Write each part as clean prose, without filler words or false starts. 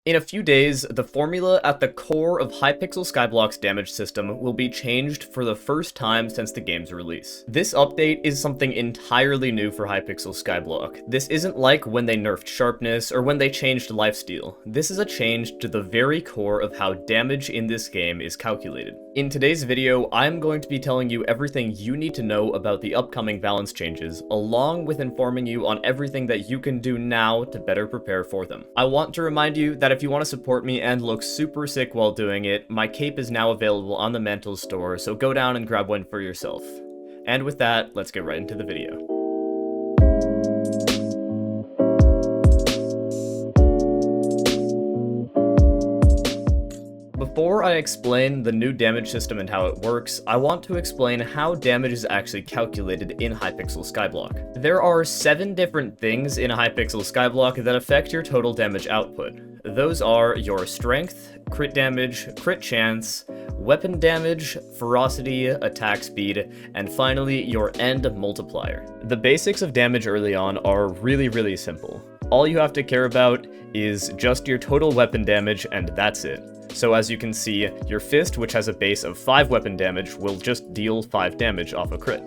In a few days, the formula at the core of Hypixel Skyblock's damage system will be changed for the first time since the game's release. This update is something entirely new for Hypixel Skyblock. This isn't like when they nerfed sharpness or when they changed lifesteal. This is a change to the very core of how damage in this game is calculated. In today's video, I'm going to be telling you everything you need to know about the upcoming balance changes, along with informing you on everything that you can do now to better prepare for them. I want to remind you that if you want to support me and look super sick while doing it, my cape is now available on the Mantle store, so go down and grab one for yourself. And with that, let's get right into the video. Before I explain the new damage system and how it works, I want to explain how damage is actually calculated in Hypixel Skyblock. There are 7 different things in Hypixel Skyblock that affect your total damage output. Those are your strength, crit damage, crit chance, weapon damage, ferocity, attack speed, and finally your end multiplier. The basics of damage early on are really simple. All you have to care about is just your total weapon damage, and that's it. So as you can see, your fist, which has a base of 5 weapon damage, will just deal 5 damage off a crit.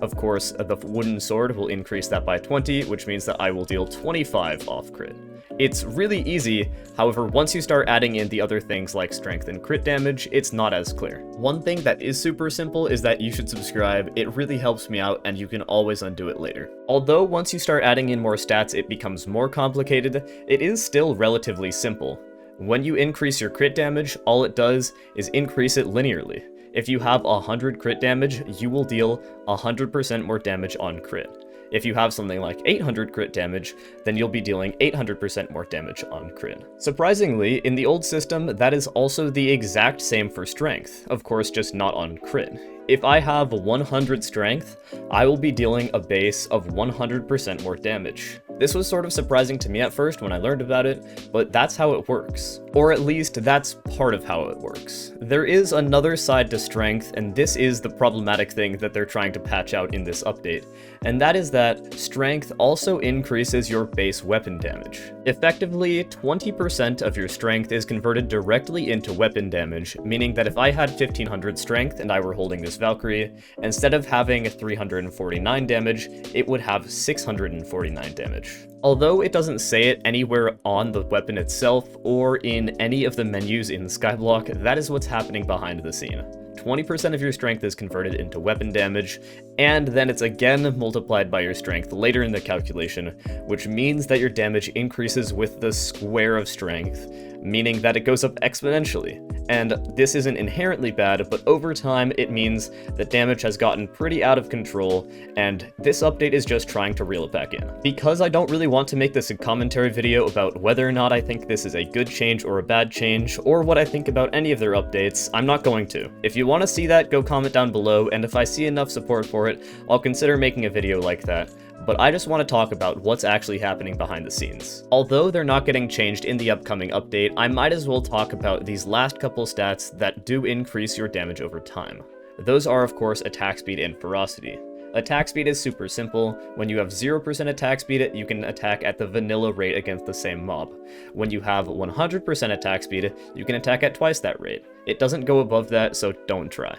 Of course, the wooden sword will increase that by 20, which means that I will deal 25 off crit. It's really easy, however, once you start adding in the other things like strength and crit damage, it's not as clear. One thing that is super simple is that you should subscribe. It really helps me out, and you can always undo it later. Although once you start adding in more stats, it becomes more complicated, it is still relatively simple. When you increase your crit damage, all it does is increase it linearly. If you have 100 crit damage, you will deal 100% more damage on crit. If you have something like 800 crit damage, then you'll be dealing 800% more damage on crit. Surprisingly, in the old system, that is also the exact same for strength, of course just not on crit. If I have 100 strength, I will be dealing a base of 100% more damage. This was sort of surprising to me at first when I learned about it, but that's how it works. Or at least, that's part of how it works. There is another side to strength, and this is the problematic thing that they're trying to patch out in this update, and that is that strength also increases your base weapon damage. Effectively, 20% of your strength is converted directly into weapon damage, meaning that if I had 1500 strength and I were holding this Valkyrie, instead of having 349 damage, it would have 649 damage. Although it doesn't say it anywhere on the weapon itself or in any of the menus in Skyblock, that is what's happening behind the scene. 20% of your strength is converted into weapon damage, and then it's again multiplied by your strength later in the calculation, which means that your damage increases with the square of strength, meaning that it goes up exponentially. And this isn't inherently bad, but over time it means that damage has gotten pretty out of control, and this update is just trying to reel it back in. Because I don't really want to make this a commentary video about whether or not I think this is a good change or a bad change, or what I think about any of their updates, I'm not going to. If you want to see that, go comment down below, and if I see enough support for it, I'll consider making a video like that. But I just want to talk about what's actually happening behind the scenes. Although they're not getting changed in the upcoming update, I might as well talk about these last couple stats that do increase your damage over time. Those are, of course, attack speed and ferocity. Attack speed is super simple. When you have 0% attack speed, you can attack at the vanilla rate against the same mob. When you have 100% attack speed, you can attack at twice that rate. It doesn't go above that, so don't try.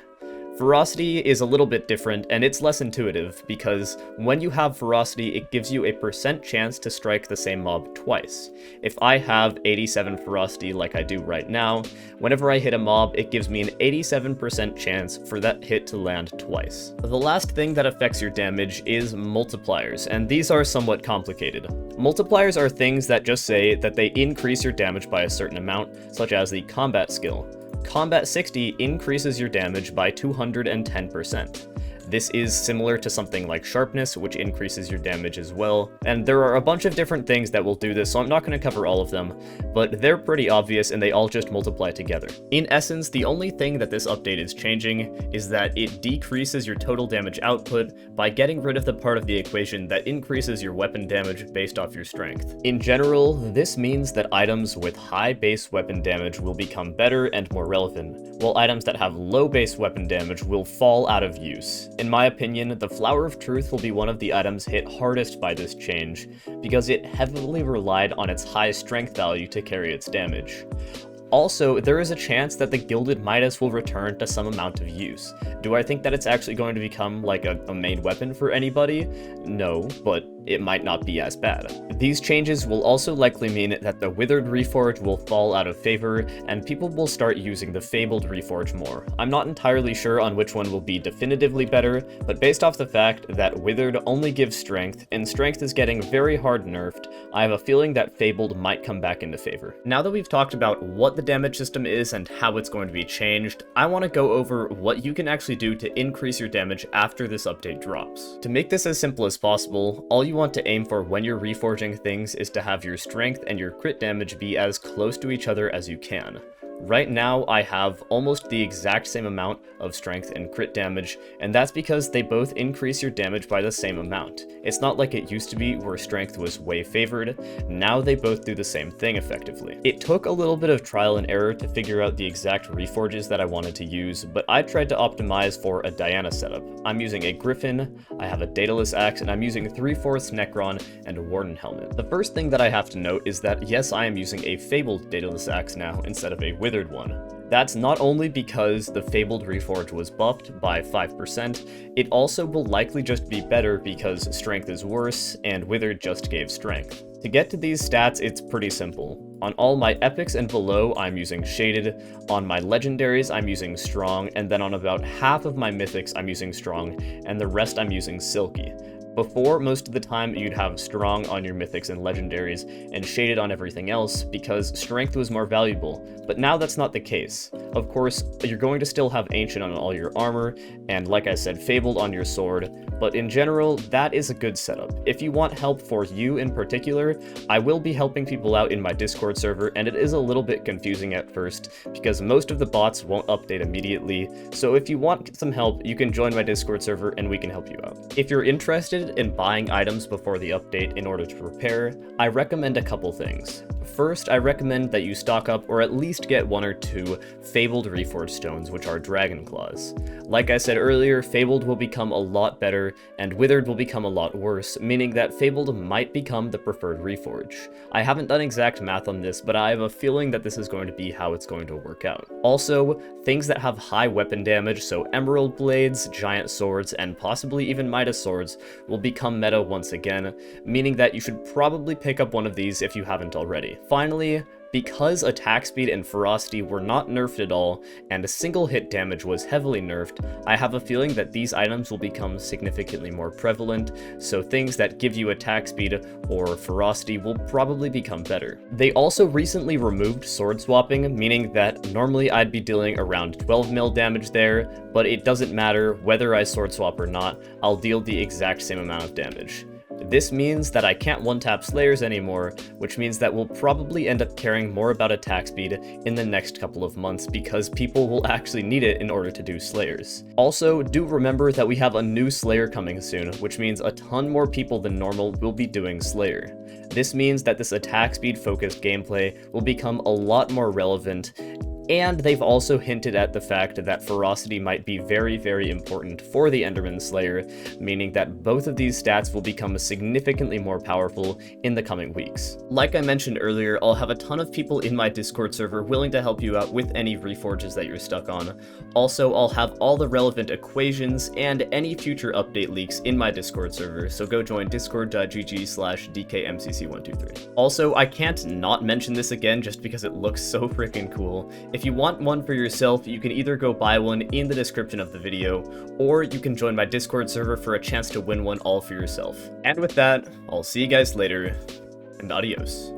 Ferocity is a little bit different, and it's less intuitive, because when you have ferocity, it gives you a % chance to strike the same mob twice. If I have 87 ferocity like I do right now, whenever I hit a mob, it gives me an 87% chance for that hit to land twice. The last thing that affects your damage is multipliers, and these are somewhat complicated. Multipliers are things that just say that they increase your damage by a certain amount, such as the combat skill. Combat 60 increases your damage by 210%. This is similar to something like sharpness, which increases your damage as well, and there are a bunch of different things that will do this, so I'm not going to cover all of them, but they're pretty obvious and they all just multiply together. In essence, the only thing that this update is changing is that it decreases your total damage output by getting rid of the part of the equation that increases your weapon damage based off your strength. In general, this means that items with high base weapon damage will become better and more relevant, while items that have low base weapon damage will fall out of use. In my opinion, the Flower of Truth will be one of the items hit hardest by this change, because it heavily relied on its high strength value to carry its damage. Also, there is a chance that the Gilded Midas will return to some amount of use. Do I think that it's actually going to become like a main weapon for anybody? No, but it might not be as bad. These changes will also likely mean that the Withered Reforge will fall out of favor, and people will start using the Fabled Reforge more. I'm not entirely sure on which one will be definitively better, but based off the fact that Withered only gives strength, and strength is getting very hard nerfed, I have a feeling that Fabled might come back into favor. Now that we've talked about what the damage system is and how it's going to be changed, I want to go over what you can actually do to increase your damage after this update drops. To make this as simple as possible, all you want to aim for when you're reforging things is to have your strength and your crit damage be as close to each other as you can. Right now, I have almost the exact same amount of strength and crit damage, and that's because they both increase your damage by the same amount. It's not like it used to be where strength was way favored. Now they both do the same thing effectively. It took a little bit of trial and error to figure out the exact reforges that I wanted to use, but I tried to optimize for a Diana setup. I'm using a Griffin, I have a Daedalus Axe, and I'm using 3/4 Necron and a Warden Helmet. The first thing that I have to note is that yes, I am using a Fabled Daedalus Axe now instead of a Withered one. That's not only because the Fabled Reforge was buffed by 5%, it also will likely just be better because strength is worse and Withered just gave strength. To get to these stats, it's pretty simple. On all my epics and below, I'm using shaded, on my legendaries, I'm using strong, and then on about half of my mythics, I'm using strong, and the rest I'm using silky. Before, most of the time, you'd have strong on your mythics and legendaries, and shaded on everything else, because strength was more valuable, but now that's not the case. Of course, you're going to still have ancient on all your armor, and like I said, fabled on your sword, but in general, that is a good setup. If you want help for you in particular, I will be helping people out in my Discord server, and it is a little bit confusing at first, because most of the bots won't update immediately, so if you want some help, you can join my Discord server and we can help you out. If you're interested in buying items before the update in order to repair, I recommend a couple things. First, I recommend that you stock up or at least get 1 or 2 Fabled Reforged Stones, which are Dragon Claws. Like I said earlier, Fabled will become a lot better, and Withered will become a lot worse, meaning that Fabled might become the preferred Reforge. I haven't done exact math on this, but I have a feeling that this is going to be how it's going to work out. Also, things that have high weapon damage, so Emerald Blades, Giant Swords, and possibly even Midas Swords, will become meta once again, meaning that you should probably pick up one of these if you haven't already. Finally, because attack speed and ferocity were not nerfed at all, and single hit damage was heavily nerfed, I have a feeling that these items will become significantly more prevalent, so things that give you attack speed or ferocity will probably become better. They also recently removed sword swapping, meaning that normally I'd be dealing around 12 mil damage there, but it doesn't matter whether I sword swap or not, I'll deal the exact same amount of damage. This means that I can't one-tap Slayers anymore, which means that we'll probably end up caring more about attack speed in the next couple of months because people will actually need it in order to do Slayers. Also, do remember that we have a new Slayer coming soon, which means a ton more people than normal will be doing Slayer. This means that this attack speed focused gameplay will become a lot more relevant, and they've also hinted at the fact that ferocity might be very, very important for the Enderman Slayer, meaning that both of these stats will become significantly more powerful in the coming weeks. Like I mentioned earlier, I'll have a ton of people in my Discord server willing to help you out with any reforges that you're stuck on. Also, I'll have all the relevant equations and any future update leaks in my Discord server, so go join discord.gg/DKMCC123. Also, I can't not mention this again just because it looks so freaking cool. If you want one for yourself, you can either go buy one in the description of the video, or you can join my Discord server for a chance to win one all for yourself. And with that, I'll see you guys later, and adios.